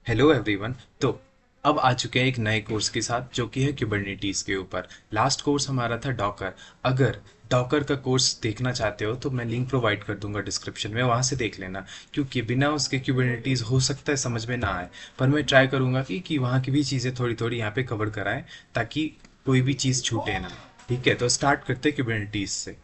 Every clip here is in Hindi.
Hello everyone. तो अब आ चुके हैं एक नए कोर्स के साथ जो कि है क्यूबरनेटीज के ऊपर। लास्ट कोर्स हमारा था डॉकर। अगर डॉकर का कोर्स देखना चाहते हो तो मैं लिंक प्रोवाइड कर दूंगा डिस्क्रिप्शन में, वहाँ से देख लेना। क्योंकि बिना उसके क्यूबरनेटीज हो सकता है समझ में ना आए, पर मैं ट्राई करूंगा कि वहाँ की भी चीज़ें थोड़ी थोड़ी यहाँ पे कवर कराएं, ताकि कोई भी चीज़ छूटे ना। ठीक है, तो स्टार्ट करते हैं क्यूबरनेटीज से।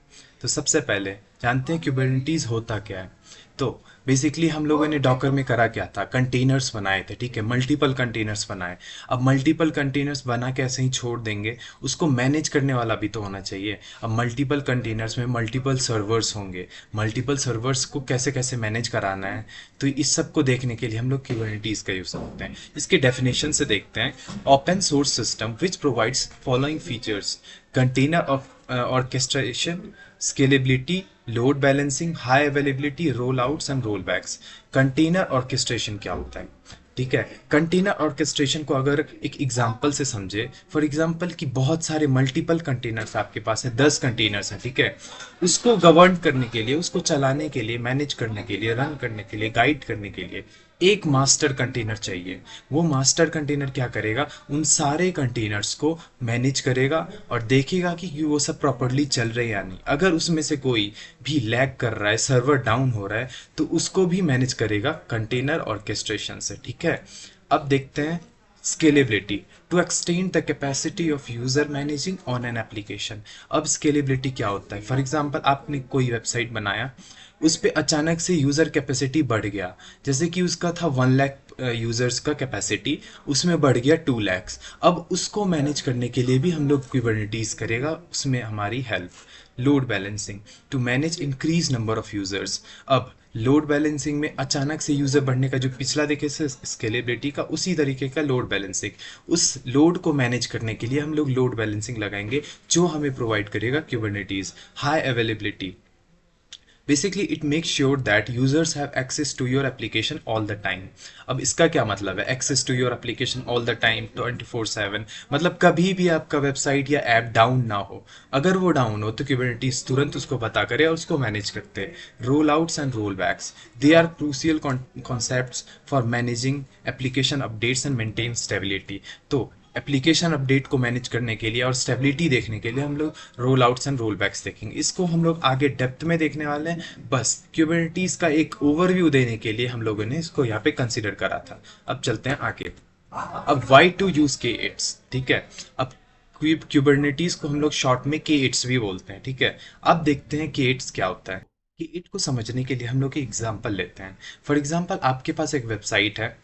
तो सबसे पहले जानते हैं क्यूबरनेटीज होता क्या है। तो बेसिकली हम लोगों ने डॉकर में करा क्या था, कंटेनर्स बनाए थे। ठीक है, मल्टीपल कंटेनर्स बनाए। अब मल्टीपल कंटेनर्स बना के ऐसे ही छोड़ देंगे, उसको मैनेज करने वाला भी तो होना चाहिए। अब मल्टीपल कंटेनर्स में मल्टीपल सर्वर्स होंगे, मल्टीपल सर्वर्स को कैसे कैसे मैनेज कराना है। तो इस सब को देखने के लिए हम लोग क्यूबरनेटीज का यूज करते हैं। इसके डेफिनेशन से देखते हैं। Open source system which provides following features: container of orchestration, scalability, load balancing, high availability, rollouts and rollbacks। Container orchestration क्या होता है? ठीक है, कंटेनर ऑर्केस्ट्रेशन को अगर एक एग्जांपल से समझे, फॉर एग्जांपल कि बहुत सारे मल्टीपल कंटेनर्स आपके पास है, 10 कंटेनर्स हैं। ठीक है, उसको गवर्न करने के लिए, उसको चलाने के लिए, मैनेज करने के लिए, रन करने के लिए, गाइड करने के लिए एक मास्टर कंटेनर चाहिए। वो मास्टर कंटेनर क्या करेगा, उन सारे कंटेनर्स को मैनेज करेगा और देखेगा कि वो सब प्रॉपरली चल रहे हैं या नहीं। अगर उसमें से कोई भी लैग कर रहा है, सर्वर डाउन हो रहा है, तो उसको भी मैनेज करेगा कंटेनर ऑर्केस्ट्रेशन से। ठीक है, अब देखते हैं scalability. To extend the capacity of user managing on an application. अब स्केलेबिलिटी क्या होता है? फॉर एग्जांपल आपने कोई वेबसाइट बनाया, उस पे अचानक से यूज़र कैपेसिटी बढ़ गया। जैसे कि उसका था 1 लाख यूज़र्स का कैपेसिटी, उसमें बढ़ गया 2 लैक्स। अब उसको मैनेज करने के लिए भी हम लोग क्यूबरनेटीज करेगा उसमें हमारी help. Load balancing to manage increase number of users. अब लोड बैलेंसिंग में अचानक से यूज़र बढ़ने का जो पिछला देखे से स्केलेबिलिटी का, उसी तरीके का लोड बैलेंसिंग। उस लोड को मैनेज करने के लिए हम लोग लोड बैलेंसिंग लगाएंगे, जो हमें प्रोवाइड करेगा Kubernetes. High availability, basically it make sure that users have access to your application all the time. अब इसका क्या मतलब है, access to your application all the time 24/7? मतलब कभी भी आपका वेबसाइट या ऐप डाउन ना हो। अगर वो डाउन हो तो क्यूबरनेटीज तुरंत उसको पता करे और उसको मैनेज करते हैं। Roll outs and roll backs, they are crucial concepts for managing application updates and maintain stability. तो एप्लीकेशन अपडेट को मैनेज करने के लिए और स्टेबिलिटी देखने के लिए हम लोग roll outs and roll backs देखेंगे। इसको हम लोग आगे डेप्थ में देखने वाले हैं। बस क्यूबरनेटीज का एक ओवरव्यू देने के लिए हम लोगों ने इसको यहाँ पे कंसिडर करा था। अब चलते हैं आगे। अब वाई टू यूज के इट्स। ठीक है, अब क्यूबरनेटीज को हम लोग शॉर्ट में के इट्स भी बोलते हैं। ठीक है, अब देखते हैं के इट्स क्या होता है। कि इट को समझने के लिए हम लोग एक एग्जांपल लेते हैं। फॉर एग्जांपल आपके पास एक वेबसाइट है,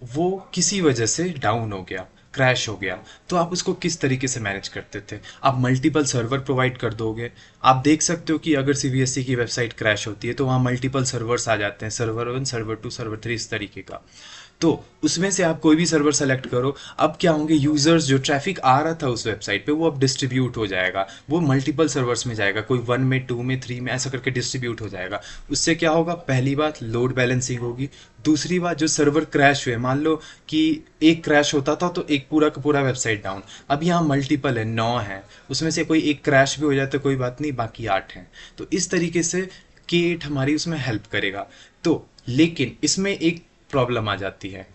वो किसी वजह से डाउन हो गया, क्रैश हो गया। तो आप उसको किस तरीके से मैनेज करते थे? आप मल्टीपल सर्वर प्रोवाइड कर दोगे। आप देख सकते हो कि अगर सीबीएसई की वेबसाइट क्रैश होती है तो वहाँ मल्टीपल सर्वर्स आ जाते हैं, सर्वर 1, सर्वर 2, सर्वर 3, इस तरीके का। तो उसमें से आप कोई भी सर्वर सेलेक्ट करो। अब क्या होंगे, यूजर्स जो ट्रैफिक आ रहा था उस वेबसाइट पे, वो अब डिस्ट्रीब्यूट हो जाएगा, वो मल्टीपल सर्वर्स में जाएगा, कोई 1 में, 2 में, 3 में, ऐसा करके डिस्ट्रीब्यूट हो जाएगा। उससे क्या होगा, पहली बात लोड बैलेंसिंग होगी। दूसरी बात, जो सर्वर क्रैश हुए, मान लो कि एक क्रैश होता था तो एक पूरा का पूरा वेबसाइट डाउन। अब यहाँ मल्टीपल है, 9 है, उसमें से कोई एक क्रैश भी हो जाए तो कोई बात नहीं, बाकी 8 हैं। तो इस तरीके से K8 हमारी उसमें हेल्प करेगा। तो लेकिन इसमें एक प्रॉब्लम आ जाती है।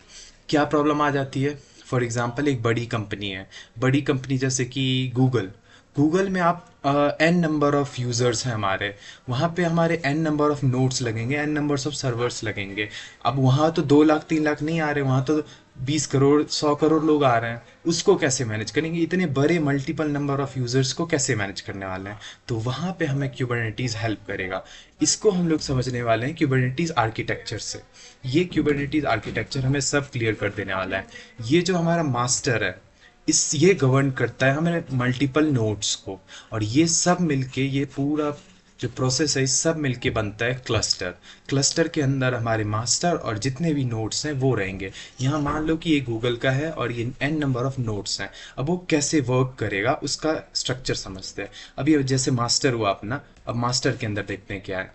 क्या प्रॉब्लम आ जाती है? फॉर एग्जांपल एक बड़ी कंपनी है, बड़ी कंपनी जैसे कि गूगल। गूगल में आप एन नंबर ऑफ यूज़र्स हैं हमारे, वहाँ पे हमारे एन नंबर ऑफ नोड्स लगेंगे, एन नंबर्स ऑफ सर्वर्स लगेंगे। अब वहाँ तो 2 लाख 3 लाख नहीं आ रहे, वहाँ तो 20 करोड़ 100 करोड़ लोग आ रहे हैं। उसको कैसे मैनेज करेंगे? इतने बड़े मल्टीपल नंबर ऑफ यूज़र्स को कैसे मैनेज करने वाले हैं? तो वहाँ पे हमें क्यूबरनेटीज़ हेल्प करेगा। इसको हम लोग समझने वाले हैं क्यूबरनेटीज़ आर्किटेक्चर से। ये क्यूबरनेटीज़ आर्किटेक्चर हमें सब क्लियर कर देने वाला है। ये जो हमारा मास्टर है, इस ये गवर्न करता है हमें मल्टीपल नोड्स को, और ये सब मिलके, ये पूरा जो प्रोसेस है, इस सब मिलके बनता है क्लस्टर। क्लस्टर के अंदर हमारे मास्टर और जितने भी नोड्स हैं वो रहेंगे। यहाँ मान लो कि ये गूगल का है और ये एन नंबर ऑफ नोड्स हैं। अब वो कैसे वर्क करेगा उसका स्ट्रक्चर समझते हैं। अब ये जैसे मास्टर हुआ अपना, अब मास्टर के अंदर देखते हैं क्या है।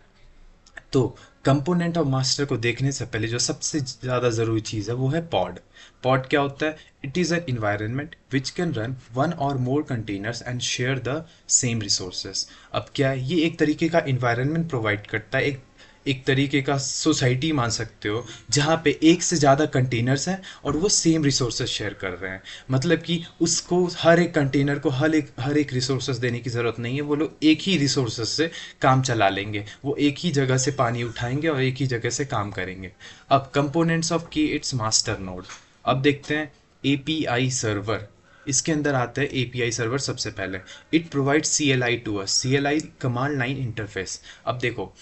तो कंपोनेंट ऑफ मास्टर को देखने से पहले जो सबसे ज़्यादा ज़रूरी चीज़ है वो है पॉड। पॉड क्या होता है? It is an environment which can run 1 और more containers and share the same resources. अब क्या है, ये एक तरीके का इन्वायरमेंट प्रोवाइड करता है, एक एक तरीके का सोसाइटी मान सकते हो, जहाँ पे एक से ज़्यादा कंटेनर्स हैं और वो सेम रिसोर्सेज शेयर कर रहे हैं। मतलब कि उसको हर एक कंटेनर को हर एक रिसोर्सेज देने की ज़रूरत नहीं है, वो लोग एक ही रिसोर्सेज से काम चला लेंगे, वो एक ही जगह से पानी उठाएंगे और एक ही जगह से काम करेंगे। अब कंपोनेंट्स ऑफ की इट्स मास्टर नोड। अब देखते हैं एपीआई सर्वर। इसके अंदर आता है एपीआई सर्वर सबसे पहले। It provide CLI to us, CLI command line interface. अब देखो,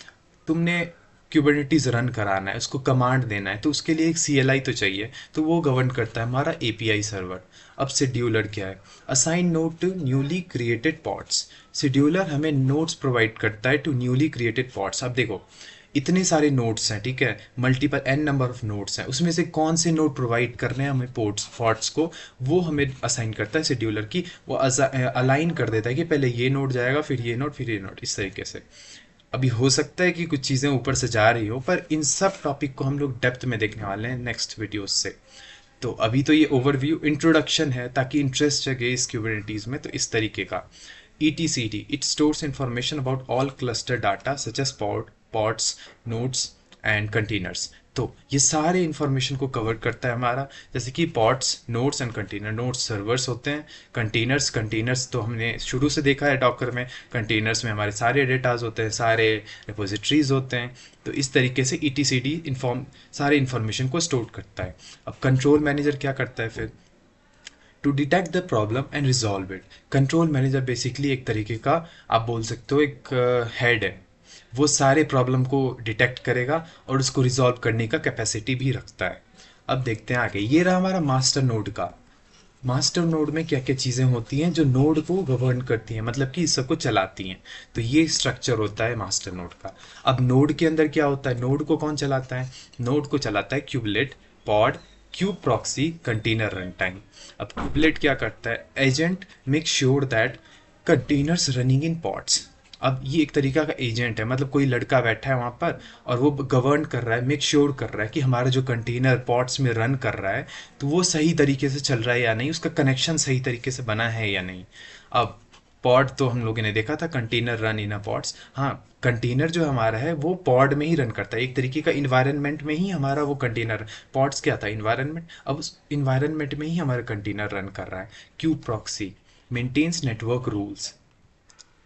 तुमने क्यूबरनेटीज रन कराना है, उसको कमांड देना है, तो उसके लिए एक CLI तो चाहिए, तो वो गवर्न करता है हमारा एपीआई सर्वर। अब शेड्यूलर क्या है? Assign node to newly created pods. Scheduler हमें नोड्स प्रोवाइड करता है टू न्यूली क्रिएटेड पॉड्स। अब देखो, इतने सारे नोड्स हैं, ठीक है, multiple n number of nodes हैं, उसमें से कौन से नोड प्रोवाइड करने हैं हमें पोर्ट्स फॉर्ट्स को, वो हमें असाइन करता है शेड्यूलर की। वो अलाइन कर देता है कि पहले ये नोड जाएगा, फिर ये नोड, फिर ये नोड, इस तरीके से। अभी हो सकता है कि कुछ चीज़ें ऊपर से जा रही हो, पर इन सब टॉपिक को हम लोग डेप्थ में देखने वाले हैं नेक्स्ट वीडियोस से। तो अभी तो ये ओवरव्यू इंट्रोडक्शन है, ताकि इंटरेस्ट जगे इस क्यूबरनेटीज में, तो इस तरीके का। ETCD, it stores information about all cluster data such as pods, nodes and containers। तो ये सारे इंफॉर्मेशन को कवर करता है हमारा, जैसे कि pods, nodes and container. Nodes servers होते हैं, कंटेनर्स तो हमने शुरू से देखा है डॉकर में। कंटेनर्स में हमारे सारे डेटाज होते हैं, सारे रिपोजिटरीज होते हैं। तो इस तरीके से ETCD सारे इंफॉर्मेशन को स्टोर करता है। अब कंट्रोल मैनेजर क्या करता है फिर? To detect the problem and resolve it. Control manager basically एक तरीके का, आप बोल सकते हो, एक हेड है। वो सारे प्रॉब्लम को डिटेक्ट करेगा और उसको रिजॉल्व करने का कैपेसिटी भी रखता है। अब देखते हैं आगे। ये रहा हमारा मास्टर नोड का। मास्टर नोड में क्या क्या चीज़ें होती हैं जो नोड को गवर्न करती हैं, मतलब कि इस सबको चलाती हैं। तो ये स्ट्रक्चर होता है मास्टर नोड का। अब नोड के अंदर क्या होता है? नोड को कौन चलाता है? नोड को चलाता है kubelet, pod, cube proxy, container run time. अब क्यूबलेट क्या करता है? Agent make sure that containers running in pods. अब ये एक तरीका का एजेंट है, मतलब कोई लड़का बैठा है वहाँ पर और वो गवर्न कर रहा है, मेक श्योर कर रहा है कि हमारा जो कंटेनर पॉट्स में रन कर रहा है तो वो सही तरीके से चल रहा है या नहीं, उसका कनेक्शन सही तरीके से बना है या नहीं। अब पॉड तो हम लोगों ने देखा था, container run in a pods. हाँ, कंटेनर जो हमारा है वो पॉड में ही रन करता है, एक तरीके का इन्वायरमेंट में ही हमारा वो कंटेनर। पॉड्स क्या था? इन्वायरमेंट। अब उस इन्वायरमेंट में ही हमारा कंटेनर रन कर रहा है। Kube proxy maintains network rules.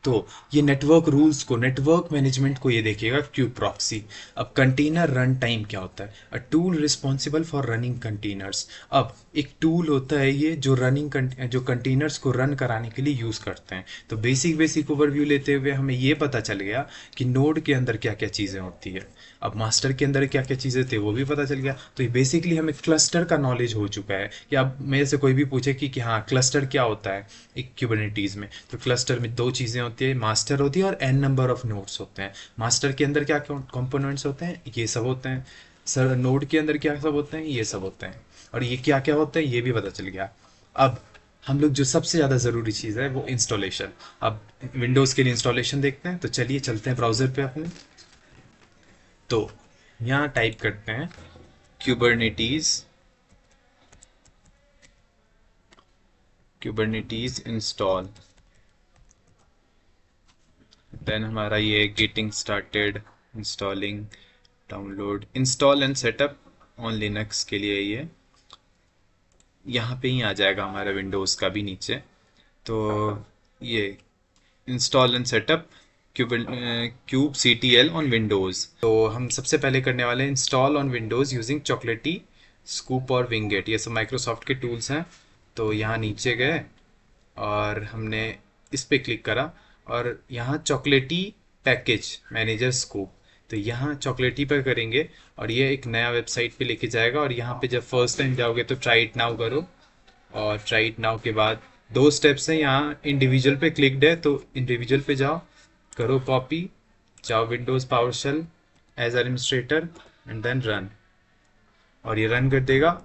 तो ये नेटवर्क रूल्स को, नेटवर्क मैनेजमेंट को ये देखेगा क्यूब प्रॉक्सी। अब कंटेनर रन टाइम क्या होता है? A tool responsible for running containers. अब एक टूल होता है ये जो जो कंटेनर्स को रन कराने के लिए यूज़ करते हैं। तो बेसिक ओवरव्यू लेते हुए हमें ये पता चल गया कि नोड के अंदर क्या क्या चीज़ें होती है। अब मास्टर के अंदर क्या क्या चीज़ें थे वो भी पता चल गया। तो ये बेसिकली हमें क्लस्टर का नॉलेज हो चुका है कि अब मेरे से कोई भी पूछे कि हाँ क्लस्टर क्या होता है एक क्यूबरनेटीज़ में, तो क्लस्टर में दो चीज़ें होती है, मास्टर होती है और n नंबर ऑफ नोड्स होते हैं। मास्टर के अंदर क्या कंपोनेंट्स होते हैं? ये सब होते हैं। सर नोड के अंदर क्या सब होते हैं? ये सब होते हैं। और ये क्या क्या होता है ये भी पता चल गया। अब हम लोग जो सबसे ज़्यादा ज़रूरी चीज़ है वो इंस्टॉलेशन। अब विंडोज़ के लिए इंस्टॉलेशन देखते हैं, तो चलिए चलते हैं ब्राउज़र पे अपने। तो यहाँ टाइप करते हैं kubernetes इंस्टॉल। देन हमारा ये getting started, installing, download, install and setup on Linux के लिए ये यहाँ पे ही आ जाएगा हमारा, विंडोज़ का भी नीचे। तो ये install and setup cube CTL on Windows. तो हम सबसे पहले करने वाले हैं इंस्टॉल ऑन विंडोज़ यूजिंग चॉकलेटी, स्कूप और विंगेट। ये सब माइक्रोसॉफ्ट के टूल्स हैं। तो यहाँ नीचे गए और हमने इस पे क्लिक करा और यहाँ चॉकलेटी पैकेज मैनेजर स्कूप, तो यहाँ चॉकलेटी पर करेंगे और ये एक नया वेबसाइट पे लेके जाएगा। और यहाँ पे जब फर्स्ट टाइम जाओगे तो ट्राई इट नाउ करो, और ट्राई इट नाउ के बाद दो स्टेप्स हैं। यहाँ इंडिविजुअल पे क्लिकड है तो इंडिविजुअल पे जाओ, करो कॉपी, जाओ Windows PowerShell as administrator and then run, और ये रन कर देगा।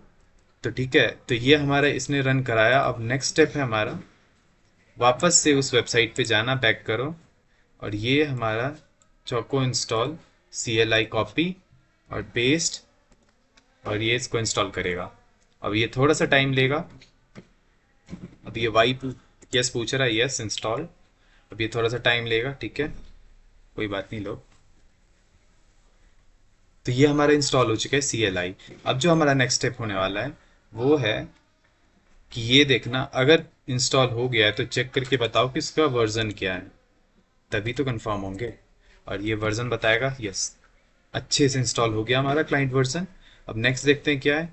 तो ठीक है, तो ये हमारा इसने रन कराया। अब नेक्स्ट स्टेप है हमारा वापस से उस वेबसाइट पे जाना, बैक करो, और ये हमारा चौको इंस्टॉल CLI कॉपी और पेस्ट, और ये इसको इंस्टॉल करेगा। अब ये थोड़ा सा टाइम लेगा। अब ये यस पूछ रहा है, यस इंस्टॉल। अब ये थोड़ा सा टाइम लेगा, ठीक है, कोई बात नहीं लो। तो ये हमारा इंस्टॉल हो चुका है CLI। अब जो हमारा नेक्स्ट स्टेप होने वाला है वो है कि ये देखना, अगर इंस्टॉल हो गया है तो चेक करके बताओ कि इसका वर्जन क्या है, तभी तो कंफर्म होंगे। और ये वर्जन बताएगा, यस अच्छे से इंस्टॉल हो गया हमारा क्लाइंट वर्जन। अब नेक्स्ट देखते हैं क्या है।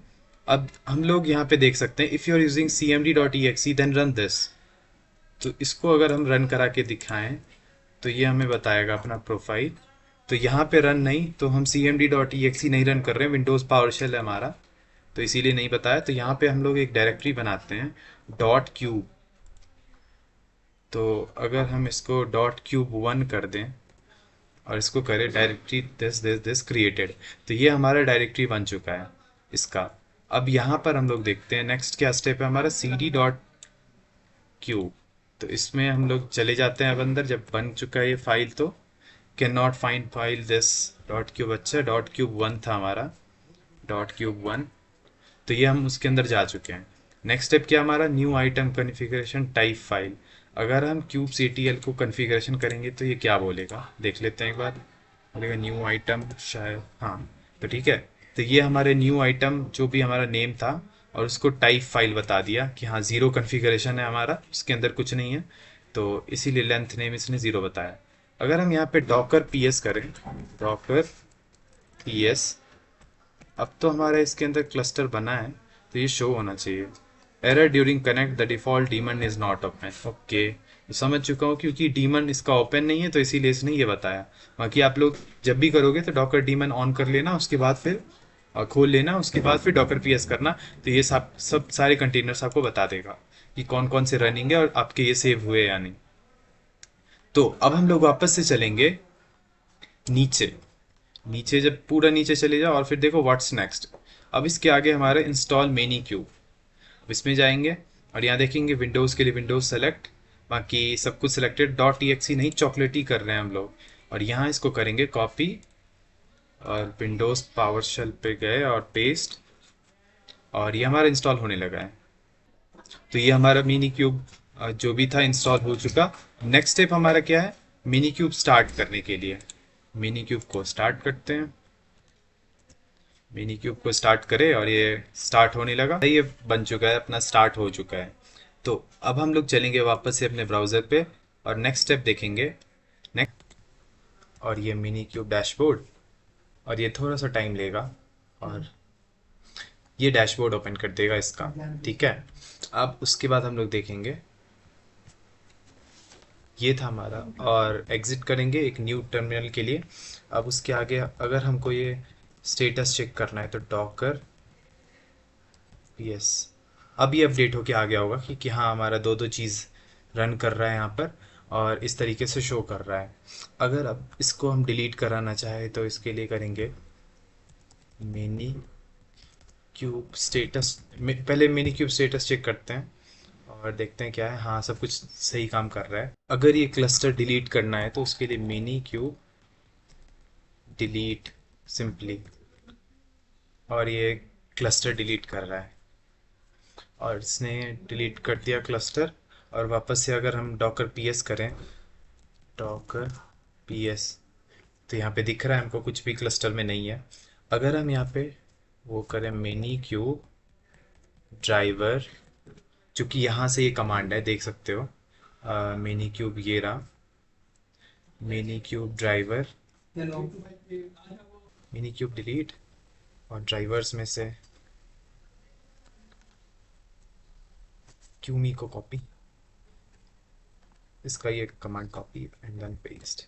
अब हम लोग यहाँ पे देख सकते हैं if you are using cmd.exe then run this. तो इसको अगर हम रन करा के दिखाएं तो ये हमें बताएगा अपना प्रोफाइल। तो यहाँ पे रन नहीं, तो हम cmd.exe नहीं रन कर रहे हैं, विंडोज़ पावरशेल है हमारा, तो इसीलिए नहीं बताया। तो यहाँ पे हम लोग एक डायरेक्टरी बनाते हैं .cube। तो अगर हम इसको .cube1 कर दें और इसको करें डायरेक्टरी दिस क्रिएटेड, तो ये हमारा डायरेक्टरी बन चुका है इसका। अब यहाँ पर हम लोग देखते हैं नेक्स्ट क्या स्टेप है हमारा, cd.cube। तो इसमें हम लोग चले जाते हैं अब अंदर, जब बन चुका है ये फाइल तो can not find file this .cube। अच्छा .cube1 था हमारा, .cube1, तो ये हम उसके अंदर जा चुके हैं। नेक्स्ट स्टेप क्या हमारा, new item configuration type file. अगर हम kubectl को कॉन्फ़िगरेशन करेंगे तो ये क्या बोलेगा, देख लेते हैं एक बार। बोलेगा न्यू आइटम शायद, हाँ तो ठीक है। तो ये हमारे न्यू आइटम जो भी हमारा नेम था और उसको टाइप फाइल बता दिया कि हाँ ज़ीरो कॉन्फ़िगरेशन है हमारा, उसके अंदर कुछ नहीं है, तो इसीलिए लेंथ नेम इसने ज़ीरो बताया। अगर हम यहाँ पे डॉकर ps करें, डॉकर ps, अब तो हमारा इसके अंदर क्लस्टर बना है तो ये शो होना चाहिए। Error during connect the default demon is not open. Okay, तो समझ चुका हूँ क्योंकि डीमन इसका ओपन नहीं है तो इसीलिए इसने ये बताया। बाकी आप लोग जब भी करोगे तो डॉकर डीमन ऑन कर लेना, उसके बाद फिर खोल लेना, उसके बाद फिर डॉकर ps करना, तो ये सब सारे कंटेनर्स आपको बता देगा कि कौन कौन से रनिंग है और आपके ये सेव हुए या नहीं। तो अब हम लोग वापस से चलेंगे नीचे। नीचे जब पूरा नीचे चले जाओ और फिर देखो व्हाट्स नेक्स्ट। अब इसके आगे हमारा इंस्टॉल मेनीक्यूब, अब इसमें जाएंगे और यहाँ देखेंगे विंडोज़ के लिए विंडोज़ सेलेक्ट, बाकी सब कुछ सिलेक्टेड। .exe नहीं, चॉकलेटी कर रहे हैं हम लोग, और यहाँ इसको करेंगे कॉपी और विंडोज़ पावरशेल पे गए और पेस्ट, और ये हमारा इंस्टॉल होने लगा है। तो ये हमारा मिनीक्यूब जो भी था इंस्टॉल हो चुका। नेक्स्ट स्टेप हमारा क्या है, मिनीक्यूब स्टार्ट करने के लिए मिनीक्यूब को स्टार्ट करते हैं। मिनीक्यूब को स्टार्ट करें और ये स्टार्ट होने लगा, ये बन चुका है अपना, स्टार्ट हो चुका है। तो अब हम लोग चलेंगे वापस से अपने ब्राउज़र पे और नेक्स्ट स्टेप देखेंगे। नेक्स्ट, और ये मिनीक्यूब डैशबोर्ड, और ये थोड़ा सा टाइम लेगा और ये डैशबोर्ड ओपन कर देगा इसका, ठीक है। अब उसके बाद हम लोग देखेंगे, ये था हमारा, और एग्ज़िट करेंगे एक न्यू टर्मिनल के लिए। अब उसके आगे अगर हमको ये स्टेटस चेक करना है तो डॉकर ps, अब ये अपडेट होके आ गया होगा कि हाँ हमारा दो दो चीज़ रन कर रहा है यहाँ पर और इस तरीके से शो कर रहा है। अगर अब इसको हम डिलीट कराना चाहें तो इसके लिए करेंगे मिनी क्यूब स्टेटस, पहले मिनी क्यूब स्टेटस चेक करते हैं और देखते हैं क्या है। हाँ सब कुछ सही काम कर रहा है। अगर ये क्लस्टर डिलीट करना है तो उसके लिए मिनी क्यूब डिलीट सिंपली, और ये क्लस्टर डिलीट कर रहा है और इसने डिलीट कर दिया क्लस्टर। और वापस से अगर हम डॉकर ps करें, डॉकर ps, तो यहाँ पे दिख रहा है हमको कुछ भी क्लस्टर में नहीं है। अगर हम यहाँ पे वो करें मिनी क्यूब ड्राइवर, चूँकि यहाँ से ये कमांड है देख सकते हो, मिनी क्यूब ये रहा, minikube driver, minikube delete, और ड्राइवर्स में से क्यूमी को कॉपी, इसका ये command copy and then paste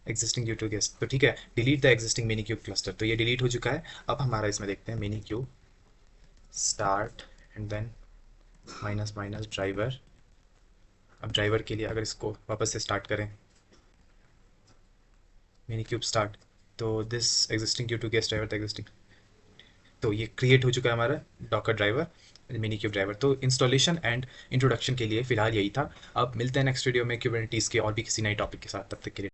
existing due to guest. तो ठीक है, delete the existing minikube cluster, तो ये डिलीट हो चुका है। अब हमारा इसमें देखते हैं minikube start and then minus minus driver. अब ड्राइवर के लिए अगर इसको वापस से स्टार्ट करें, मिनी क्यूब स्टार्ट, तो this existing due to guest driver the existing, तो ये क्रिएट हो चुका है हमारा Docker driver minikube driver. तो इंस्टॉलेशन एंड इंट्रोडक्शन के लिए फिलहाल यही था। अब मिलते हैं नेक्स्ट वीडियो में कुबरनेटीज़ के और भी किसी नए टॉपिक के साथ, तब तक के लिए।